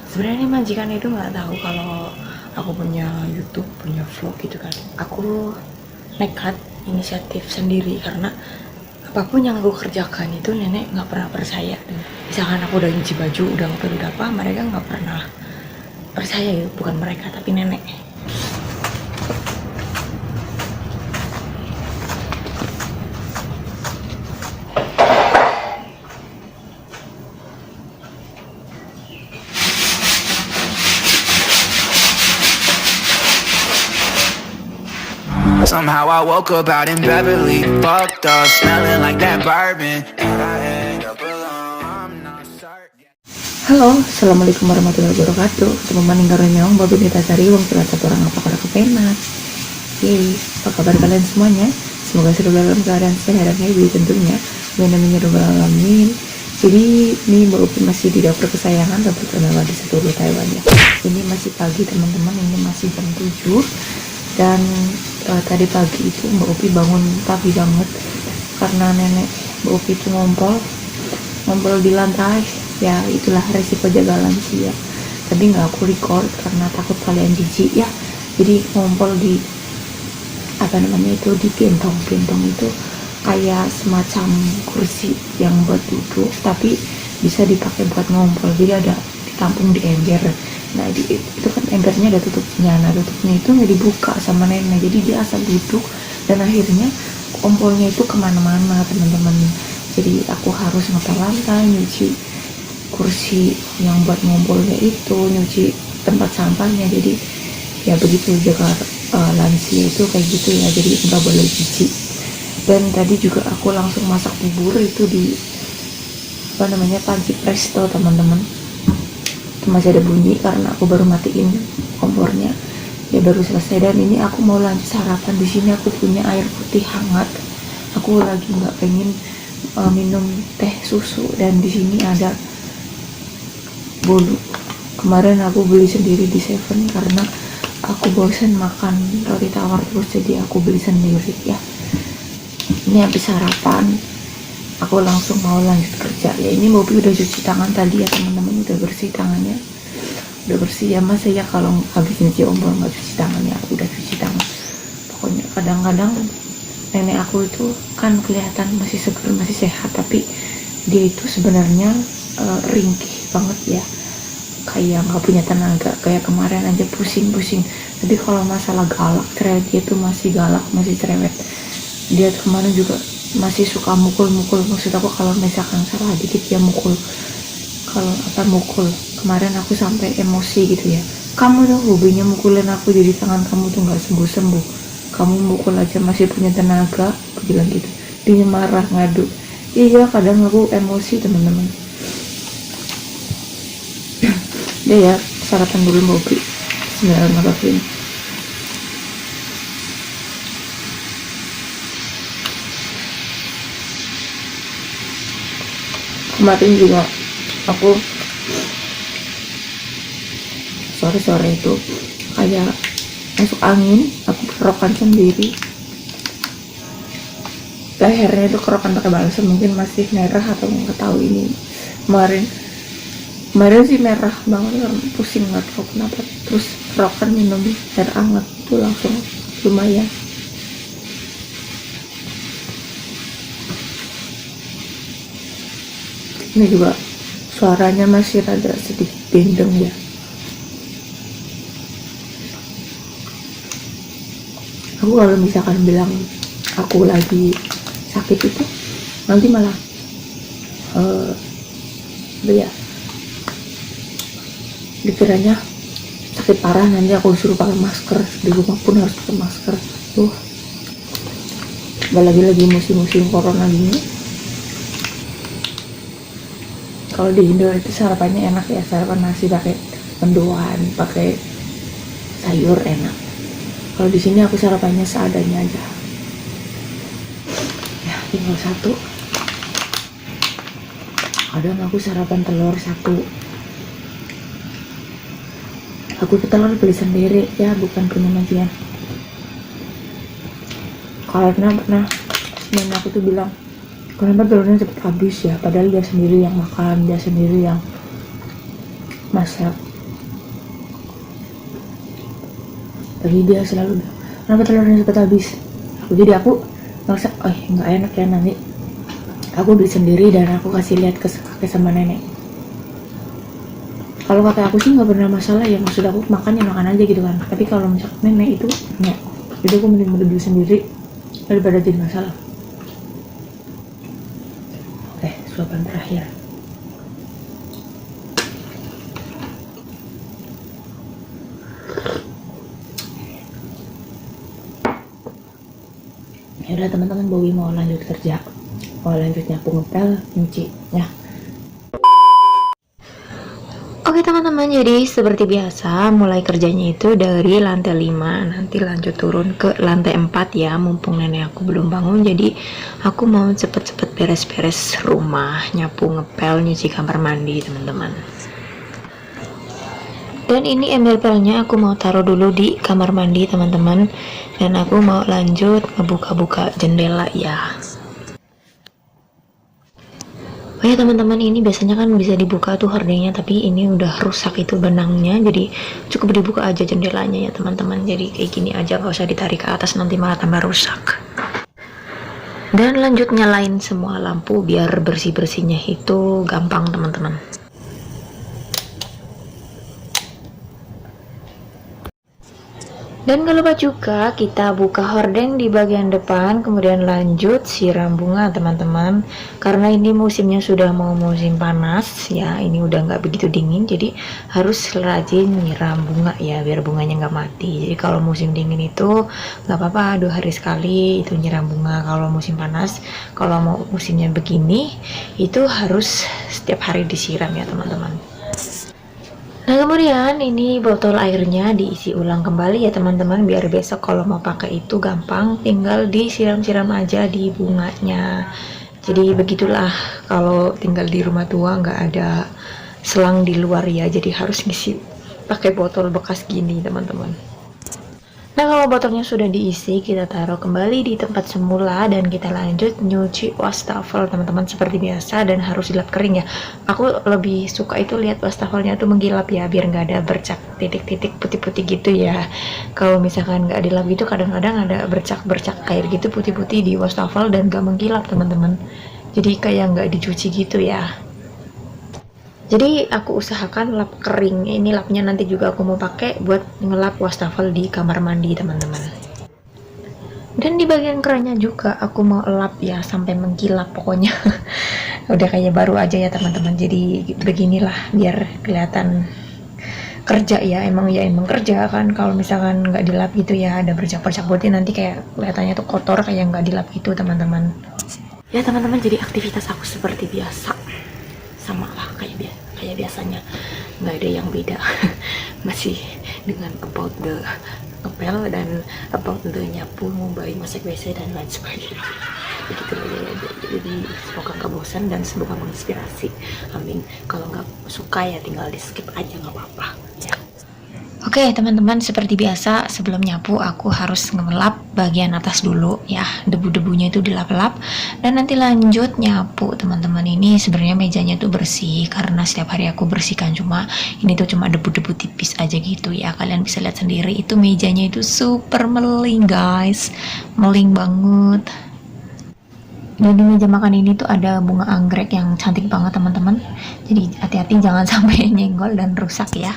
Sebenarnya majikan itu nggak tahu kalau aku punya YouTube, punya vlog gitu kan. Aku nekat inisiatif sendiri karena apapun yang aku kerjakan itu nenek nggak pernah percaya. Misalkan aku udah nyuci baju, udah ngepel, udah apa, mereka nggak pernah percaya gitu. Bukan mereka tapi nenek. Somehow I woke up out in Beverly, fucked up, smelling like that bourbon, and I end up alone. I'm not certain. Halo, assalamualaikum warahmatullahi wabarakatuh. Ketemu maning karo nyong, babi kita cari wong curhat satu orang apa kada kepenak. Yeay, apa kabar kalian semuanya? Semoga selalu dalam keadaan sehat dan happy tentunya. Amin amin ya rabbal alamin. Jadi ini Mbak Upi masih di dapur kesayangan dapur termewah di seluruh Taiwan ya. Ini masih pagi teman-teman, ini masih jam 7. Dan tadi pagi itu Mbak Upi bangun pagi banget karena nenek Mbak Upi itu ngompol di lantai. Ya itulah resiko jaga lansia. Tadi nggak aku record karena takut kalian jijik ya. Jadi ngompol di apa namanya itu, di pientong itu kayak semacam kursi yang buat duduk tapi bisa dipakai buat ngompol. Jadi ada ditampung di ember. Nah itu kan embernya ada tutupnya. Nah tutupnya itu nggak dibuka sama nenek, jadi dia asal duduk dan akhirnya kompolnya itu kemana-mana teman-teman. Jadi aku harus ngepel lantai, nyuci kursi yang buat ngompolnya itu, nyuci tempat sampahnya. Jadi ya begitu jaga lansia itu kayak gitu ya, jadi nggak boleh jijik. Dan tadi juga aku langsung masak bubur itu di apa namanya panci presto teman-teman. Masih ada bunyi karena aku baru matiin kompornya, ya baru selesai. Dan ini aku mau lanjut sarapan. Di sini aku punya air putih hangat, aku lagi nggak pengen minum teh susu. Dan di sini ada bolu, kemarin aku beli sendiri di Seven karena aku bosan makan roti tawar terus, jadi aku beli sendiri ya. Ini habis sarapan aku langsung mau lanjut kerja ya. Ini mobil udah cuci tangan tadi ya teman-teman, udah bersih tangannya, udah bersih ya. Masa ya kalau habis nyuci ombol nggak cuci tangannya? Aku udah cuci tangan. Pokoknya kadang-kadang nenek aku itu kan kelihatan masih segar, masih sehat, tapi dia itu sebenarnya ringkih banget ya, kayak nggak punya tenaga. Kayak kemarin aja pusing-pusing, tapi kalau masalah galak cerewet dia tuh masih galak, masih cerewet. Dia kemarin juga masih suka mukul-mukul. Maksud aku kalau misalkan salah dikit dia mukul. Kalau apa mukul, kemarin aku sampai emosi gitu ya. Kamu tuh hobinya mukulin aku, jadi tangan kamu tuh nggak sembuh-sembuh. Kamu mukul aja masih punya tenaga, aku bilang gitu. Dia marah ngadu. Iya kadang aku emosi teman-teman. Dia ya sarapan dulu mobil. Bismillahirrahmanirrahim. Kemarin juga aku sore-sore itu kayak masuk angin, aku kerokan sendiri. Lehernya itu kerokan pakai balsam, mungkin masih merah atau nggak tahu. Ini kemarin sih merah banget, pusing nggak tahu kenapa. Terus kerokan minum air hangat itu langsung lumayan. Ini juga suaranya masih rada sedikit bendeng ya. Aku kalau misalkan bilang aku lagi sakit itu nanti malah ya dikiranya sakit parah, nanti aku disuruh pakai masker. Di rumah pun harus pakai masker tuh. Lagi musim-musim corona gini. Kalau di Indo itu sarapannya enak ya, sarapan nasi pakai mendoan, pakai sayur enak. Kalau di sini aku sarapannya seadanya aja. Ya tinggal satu. Kadang aku sarapan telur satu. Aku telur beli sendiri ya, bukan punya majikan. Karena pernah nenek aku tuh bilang, kenapa telurnya cepet habis ya, padahal dia sendiri yang makan, dia sendiri yang masak. Tapi dia selalu bilang, kenapa telurnya cepat habis? Aku merasa, oh nggak enak ya nanti. Aku beli sendiri dan aku kasih lihat ke kakek sama nenek. Kalau kakek aku sih nggak pernah masalah ya, maksud aku makan ya makan aja gitu kan. Tapi kalau misalkan nenek itu nggak, jadi aku mending beli sendiri daripada jadi masalah. Oke, suapan terakhir. Ya udah teman-teman, Bobi mau lanjut kerja, mau lanjut nyapu ngepel nyuci ya. Oke teman-teman, jadi seperti biasa mulai kerjanya itu dari lantai 5, nanti lanjut turun ke lantai 4 ya, mumpung nenek aku belum bangun. Jadi aku mau cepet-cepet beres-beres rumah, nyapu ngepel nyuci kamar mandi teman-teman. Dan ini embel-pelnya aku mau taruh dulu di kamar mandi teman-teman, dan aku mau lanjut ngebuka-buka jendela ya. Oh ya teman-teman, ini biasanya kan bisa dibuka tuh hordengnya, tapi ini udah rusak itu benangnya, jadi cukup dibuka aja jendelanya ya teman-teman. Jadi kayak gini aja, gak usah ditarik ke atas, nanti malah tambah rusak. Dan lanjut nyalain semua lampu biar bersih-bersihnya itu gampang teman-teman. Dan gak lupa juga kita buka hordeng di bagian depan, kemudian lanjut siram bunga teman-teman. Karena ini musimnya sudah mau musim panas ya, ini udah nggak begitu dingin, jadi harus rajin nyiram bunga ya, biar bunganya nggak mati. Jadi kalau musim dingin itu nggak apa-apa 2 hari sekali itu nyiram bunga. Kalau musim panas, kalau mau musimnya begini, itu harus setiap hari disiram ya teman-teman. Nah kemudian ini botol airnya diisi ulang kembali ya teman-teman, biar besok kalau mau pakai itu gampang, tinggal disiram-siram aja di bunganya. Jadi begitulah kalau tinggal di rumah tua nggak ada selang di luar ya, jadi harus ngisi pakai botol bekas gini teman-teman. Nah kalau botolnya sudah diisi, kita taruh kembali di tempat semula dan kita lanjut nyuci wastafel teman-teman seperti biasa, dan harus dilap kering ya. Aku lebih suka itu lihat wastafelnya tuh menggilap ya, biar nggak ada bercak titik-titik putih-putih gitu ya. Kalau misalkan nggak dilap gitu, kadang-kadang ada bercak-bercak air gitu putih-putih di wastafel dan nggak menggilap teman-teman. Jadi kayak nggak dicuci gitu ya. Jadi aku usahakan lap kering. Ini lapnya nanti juga aku mau pakai buat ngelap wastafel di kamar mandi teman-teman. Dan di bagian kerannya juga aku mau lap ya sampai mengkilap pokoknya. Udah kayak baru aja ya teman-teman. Jadi beginilah biar kelihatan kerja ya. Emang kerja kan, kalau misalkan nggak dilap gitu ya, ada bercak-bercak putih, nanti kayak kelihatannya tuh kotor kayak nggak dilap gitu teman-teman. Ya teman-teman, jadi aktivitas aku seperti biasa, sama lah kayak biasanya, nggak ada yang beda. Masih dengan about the ngepel dan about the nyapu, membaik, masak WC dan lain sebagainya. Begitu ya. Jadi semoga nggak bosan dan semoga menginspirasi. Amin. Kalau nggak suka ya tinggal di skip aja, nggak apa-apa ya. Oke teman-teman, seperti biasa sebelum nyapu aku harus ngelap bagian atas dulu ya, debu-debunya itu dilap-lap, dan nanti lanjut nyapu teman-teman. Ini sebenarnya mejanya tuh bersih karena setiap hari aku bersihkan, cuma ini tuh cuma debu-debu tipis aja gitu ya. Kalian bisa lihat sendiri, itu mejanya itu super meling guys, meling banget. Dan di meja makan ini tuh ada bunga anggrek yang cantik banget teman-teman, jadi hati-hati jangan sampai nyenggol dan rusak ya.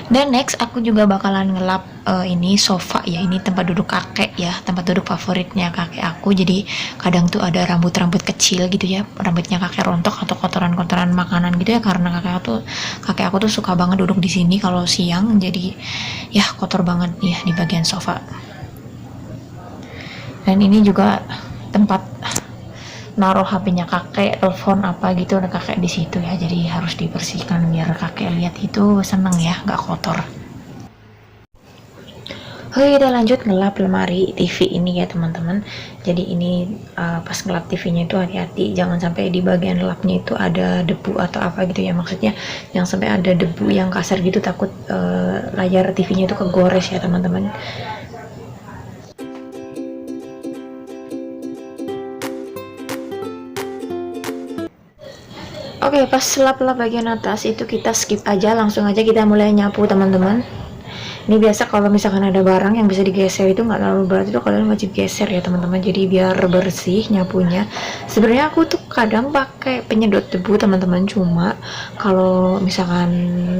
Dan next aku juga bakalan ngelap ini sofa ya, ini tempat duduk kakek ya, tempat duduk favoritnya kakek aku. Jadi kadang tuh ada rambut-rambut kecil gitu ya, rambutnya kakek rontok atau kotoran-kotoran makanan gitu ya, karena kakek aku tuh suka banget duduk di sini kalau siang, jadi ya kotor banget ya di bagian sofa. Dan ini juga tempat naruh HP-nya kakek, telepon apa gitu, ada kakek di situ ya, jadi harus dibersihkan biar kakek lihat itu seneng ya, nggak kotor. Oke, kita lanjut ngelap lemari TV ini ya teman-teman. Jadi ini pas ngelap TV-nya itu hati-hati, jangan sampai di bagian lapnya itu ada debu atau apa gitu ya, maksudnya yang sampai ada debu yang kasar gitu, takut layar TV-nya itu kegores ya teman-teman. Oke, pas lap-lap bagian atas itu kita skip aja, langsung aja kita mulai nyapu teman-teman. Ini biasa kalau misalkan ada barang yang bisa digeser itu nggak terlalu berat, itu kalian wajib geser ya teman-teman, jadi biar bersih nyapunya. Sebenarnya aku tuh kadang pakai penyedot debu teman-teman, cuma kalau misalkan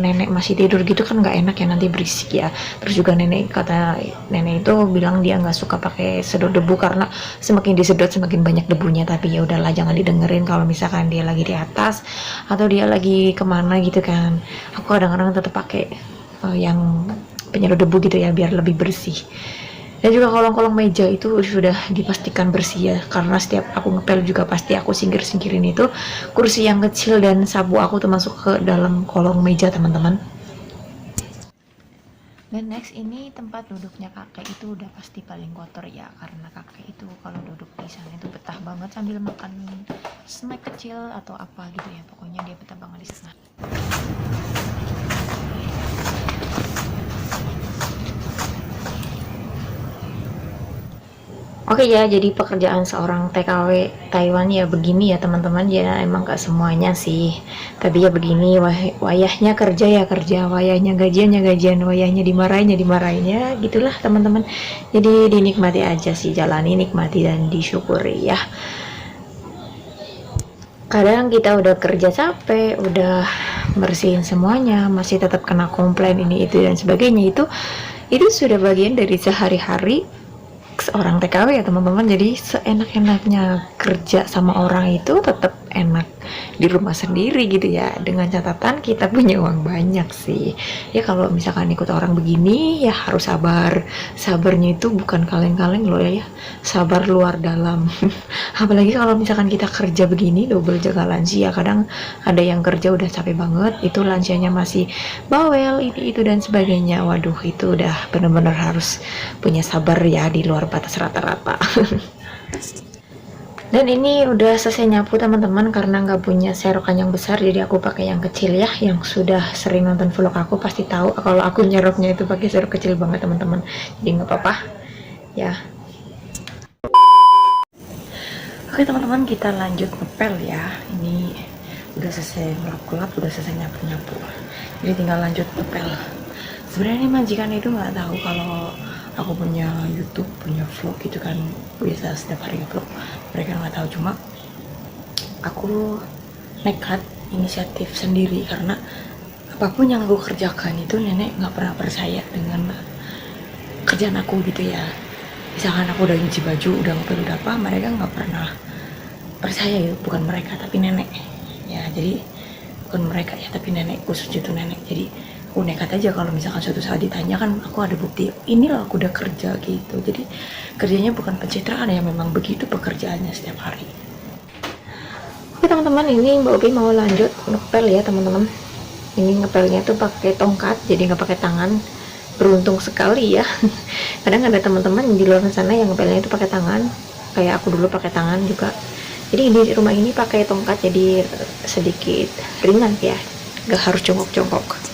nenek masih tidur gitu kan nggak enak ya, nanti berisik ya. Terus juga kata nenek itu bilang dia nggak suka pakai sedot debu karena semakin disedot semakin banyak debunya. Tapi ya udahlah, jangan didengerin kalau misalkan dia lagi di atas atau dia lagi kemana gitu kan. Aku kadang-kadang tetap pakai yang penyedot debu gitu ya, biar lebih bersih. Dan juga kolong-kolong meja itu sudah dipastikan bersih ya, karena setiap aku ngepel juga pasti aku singkir-singkirin itu kursi yang kecil dan sabu aku tuh masuk ke dalam kolong meja teman-teman. Dan next, ini tempat duduknya kakek itu udah pasti paling kotor ya, karena kakek itu kalau duduk di sana itu betah banget sambil makan snack kecil atau apa gitu ya, pokoknya dia betah banget di sana. Oke ya, jadi pekerjaan seorang TKW Taiwan ya begini ya teman-teman, ya emang gak semuanya sih, tapi ya begini, wayahnya kerja ya kerja, wayahnya gajian ya gajian, wayahnya dimarahin ya dimarahin ya, gitulah teman-teman. Jadi dinikmati aja sih, jalani, nikmati dan disyukuri ya. Kadang kita udah kerja capek, udah bersihin semuanya, masih tetap kena komplain ini itu dan sebagainya, itu sudah bagian dari sehari-hari seorang TKW ya teman-teman. Jadi seenak-enaknya kerja sama orang itu tetap enak di rumah sendiri gitu ya, dengan catatan kita punya uang banyak sih ya. Kalau misalkan ikut orang begini ya harus sabar, sabarnya itu bukan kaleng-kaleng loh ya, sabar luar dalam. Apalagi kalau misalkan kita kerja begini double jaga lansia, kadang ada yang kerja udah capek banget, itu lansianya masih bawel ini itu dan sebagainya. Waduh, itu udah bener-bener harus punya sabar ya, di luar batas rata-rata. Dan ini udah selesai nyapu teman-teman, karena nggak punya serokan yang besar jadi aku pakai yang kecil ya. Yang sudah sering nonton vlog aku pasti tahu kalau aku nyeroknya itu pakai serok kecil banget teman-teman, jadi nggak apa-apa ya. Oke teman-teman, kita lanjut ngepel ya. Ini udah selesai ngelap-ngelap, udah selesai nyapu-nyapu, jadi tinggal lanjut ngepel. Sebenarnya ini majikan itu nggak tahu kalau aku punya YouTube, punya vlog gitu kan, biasa setiap hari vlog. Mereka nggak tahu, cuma aku nekat inisiatif sendiri karena apapun yang aku kerjakan itu nenek nggak pernah percaya dengan kerjaan aku gitu ya. Misalkan aku udah nyuci baju, udah ngepel, udah apa, mereka nggak pernah percaya gitu. Bukan mereka tapi nenek ya, jadi bukan mereka ya tapi nenek, khusus itu nenek. Jadi aku nekat aja kalau misalkan suatu saat ditanya kan aku ada bukti, inilah aku udah kerja gitu. Jadi kerjanya bukan pencitraan ya, memang begitu pekerjaannya setiap hari. Oke teman-teman, ini Mbak Upi mau lanjut ngepel ya teman-teman. Ini ngepelnya tuh pakai tongkat, jadi nggak pakai tangan. Beruntung sekali ya. Kadang ada teman-teman di luar sana yang ngepelnya itu pakai tangan, kayak aku dulu pakai tangan juga. Jadi di rumah ini pakai tongkat, jadi sedikit ringan ya, nggak harus jongkok-jongkok.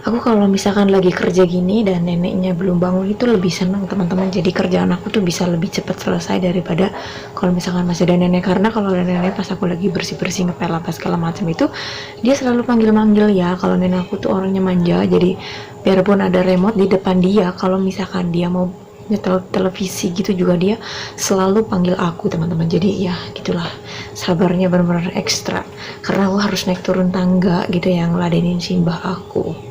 Aku kalau misalkan lagi kerja gini dan neneknya belum bangun itu lebih senang teman-teman, jadi kerjaan aku tuh bisa lebih cepat selesai daripada kalau misalkan masih ada nenek. Karena kalau ada nenek pas aku lagi bersih-bersih ngepel apa segala macam itu, dia selalu panggil-manggil ya. Kalau nenek aku tuh orangnya manja, jadi biarpun ada remote di depan dia, kalau misalkan dia mau nyetel televisi gitu juga dia selalu panggil aku teman-teman. Jadi ya gitulah, sabarnya benar-benar ekstra karena aku harus naik turun tangga gitu yang ngeladenin simbah aku.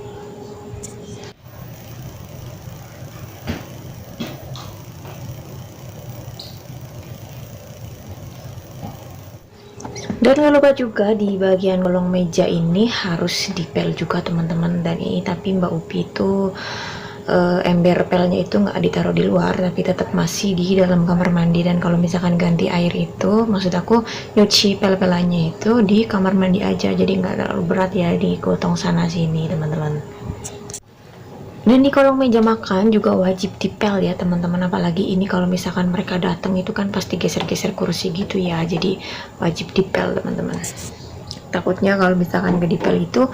Dan gak lupa juga di bagian kolong meja ini harus dipel juga teman-teman. Dan ini tapi Mbak Upi itu ember pelnya itu nggak ditaruh di luar, tapi tetap masih di dalam kamar mandi. Dan kalau misalkan ganti air itu, maksud aku nyuci pel-pelannya itu di kamar mandi aja, jadi nggak terlalu berat ya digotong sana sini teman-teman. Dan di kolong meja makan juga wajib dipel ya teman-teman, apalagi ini kalau misalkan mereka datang itu kan pasti geser-geser kursi gitu ya, jadi wajib dipel teman-teman. Takutnya kalau misalkan gak dipel itu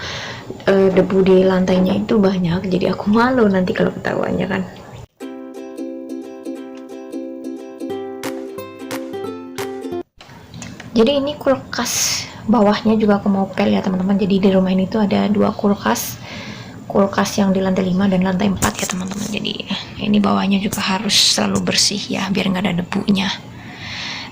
debu di lantainya itu banyak, jadi aku malu nanti kalau ketahuannya kan. Jadi ini kulkas bawahnya juga aku mau pel ya teman-teman. Jadi di rumah ini tuh ada 2 kulkas yang di lantai 5 dan lantai 4 ya teman-teman. Jadi ini bawahnya juga harus selalu bersih ya, biar nggak ada debunya.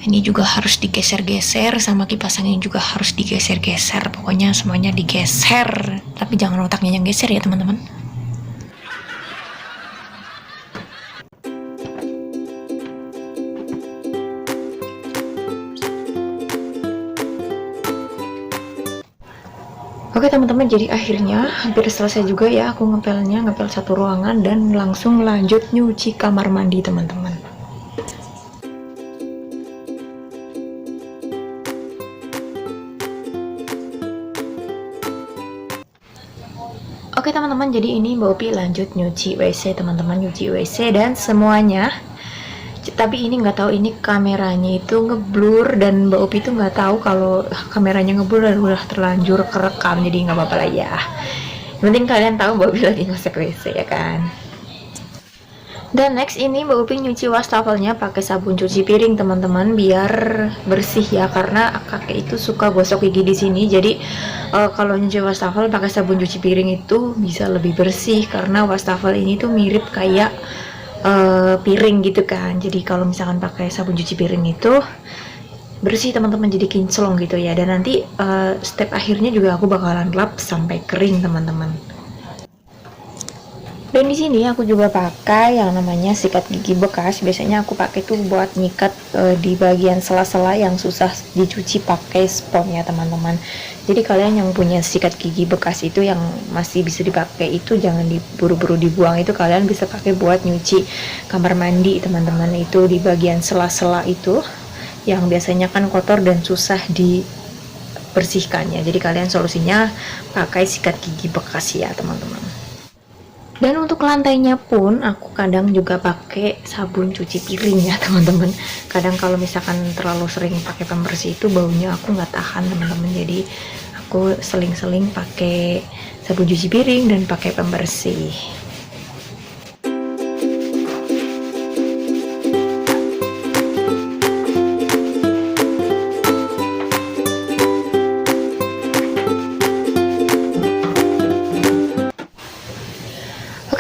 Ini juga harus digeser-geser, sama kipas angin juga harus digeser-geser. Pokoknya semuanya digeser, tapi jangan otaknya yang geser ya teman-teman. Oke teman-teman, jadi akhirnya hampir selesai juga ya aku ngepel satu ruangan dan langsung lanjut nyuci kamar mandi teman-teman. Oke teman-teman, jadi ini Mbak Upi lanjut nyuci WC teman-teman, nyuci WC dan semuanya. Tapi ini nggak tahu ini kameranya itu ngeblur dan Mbak Upi itu nggak tahu kalau kameranya ngeblur dan udah terlanjur kerekam, jadi nggak apa-apa lah ya. Yang penting kalian tahu Mbak Upi lagi ngecek WC ya kan. Dan next ini Mbak Upi nyuci wastafelnya pakai sabun cuci piring teman-teman, biar bersih ya, karena kakek itu suka gosok gigi di sini. Jadi kalau nyuci wastafel pakai sabun cuci piring itu bisa lebih bersih, karena wastafel ini tuh mirip kayak piring gitu kan. Jadi kalau misalkan pakai sabun cuci piring itu bersih teman-teman, jadi kinclong gitu ya. Dan nanti step akhirnya juga aku bakalan lap sampai kering teman-teman. Dan di sini aku juga pakai yang namanya sikat gigi bekas. Biasanya aku pakai tuh buat nyikat di bagian sela-sela yang susah dicuci pakai spons ya teman-teman. Jadi kalian yang punya sikat gigi bekas itu yang masih bisa dipakai itu jangan diburu-buru dibuang, itu kalian bisa pakai buat nyuci kamar mandi teman-teman. Itu di bagian sela-sela itu yang biasanya kan kotor dan susah dibersihkannya. Jadi kalian solusinya pakai sikat gigi bekas ya teman-teman. Dan untuk lantainya pun aku kadang juga pakai sabun cuci piring ya teman-teman. Kadang kalau misalkan terlalu sering pakai pembersih itu baunya aku nggak tahan teman-teman. Jadi aku seling-seling pakai sabun cuci piring dan pakai pembersih.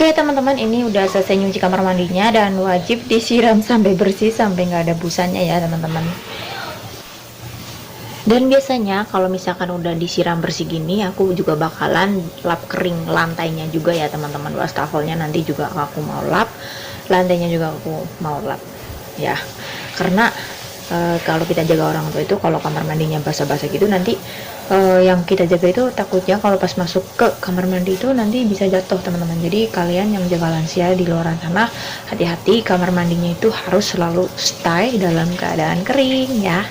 Oke teman-teman, ini udah selesai nyuci kamar mandinya dan wajib disiram sampai bersih, sampai nggak ada busanya ya teman-teman. Dan biasanya kalau misalkan udah disiram bersih gini, aku juga bakalan lap kering lantainya juga ya teman-teman. Wastafelnya nanti juga aku mau lap, lantainya juga aku mau lap ya. Karena kalau kita jaga orang tua itu, kalau kamar mandinya basah-basah gitu, nanti yang kita jaga itu takutnya kalau pas masuk ke kamar mandi itu nanti bisa jatuh teman-teman. Jadi kalian yang jaga lansia di luar sana, hati-hati, kamar mandinya itu harus selalu stay dalam keadaan kering ya.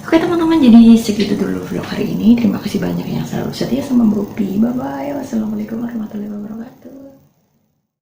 Oke teman-teman, jadi segitu dulu vlog hari ini. Terima kasih banyak yang selalu setia sama Mbak Upi. Bye bye. Wassalamualaikum warahmatullahi wabarakatuh.